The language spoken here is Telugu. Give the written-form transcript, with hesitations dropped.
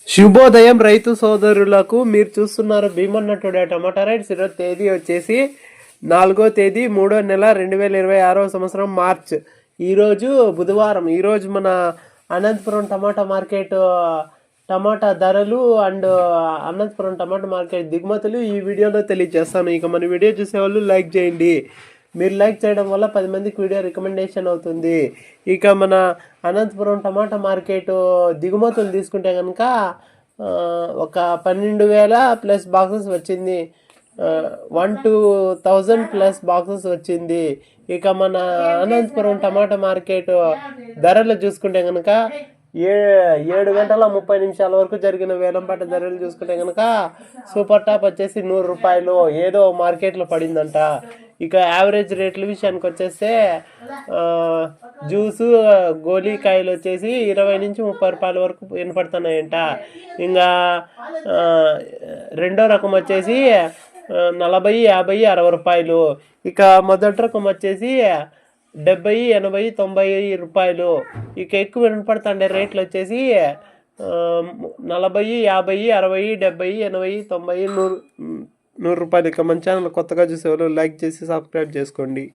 శుభోదయం రైతు సోదరులకు. మీరు చూస్తున్నారు భీమన్న టుడే టమాటా రైట్స్. ఈరోజు తేదీ వచ్చేసి 4వ తేదీ 3వ నెల 2026వ సంవత్సరం మార్చ్. ఈరోజు బుధవారం. ఈరోజు మన అనంతపురం టమాటా మార్కెట్ టమాటా ధరలు అండ్ అనంతపురం టమాటా మార్కెట్ దిగుమతులు ఈ వీడియోలో తెలియజేస్తాను. ఇక మన వీడియో చూసేవాళ్ళు లైక్ చేయండి. మీరు లైక్ చేయడం వల్ల 10 మందికి వీడియో రికమెండేషన్ అవుతుంది. ఇక మన అనంతపురం టమాటా మార్కెట్ దిగుమతులు తీసుకుంటే కనుక ఒక 12,000 ప్లస్ బాక్సెస్ వచ్చింది. 1,000 ప్లస్ బాక్సెస్ వచ్చింది. ఇక మన అనంతపురం టమాటా మార్కెట్ ధరలు చూసుకుంటే కనుక 7 గంటల 30 నిమిషాల వరకు జరిగిన వేలంపాట ధరలు చూసుకుంటే కనుక సూపర్ టాప్ వచ్చేసి 100 రూపాయలు ఏదో మార్కెట్లో పడిందంట. ఇక యావరేజ్ రేట్ల విషయానికి వచ్చేస్తే జ్యూసు గోలీకాయలు వచ్చేసి 20 నుంచి 30 రూపాయల వరకు వినపడుతున్నాయంట. ఇంకా రెండో రకం వచ్చేసి 40, 50, 60 రూపాయలు. ఇక మొదటి రకం వచ్చేసి 70, 80, 90 రూపాయలు. ఇక ఎక్కువ వినపడుతుండే రేట్లు వచ్చేసి 40, 50, 60, 70, 80, 90, 100 రూపాయలు. ఇక మన ఛానల్ కొత్తగా చూసేవాళ్ళు లైక్ చేసి సబ్స్క్రైబ్ చేసుకోండి.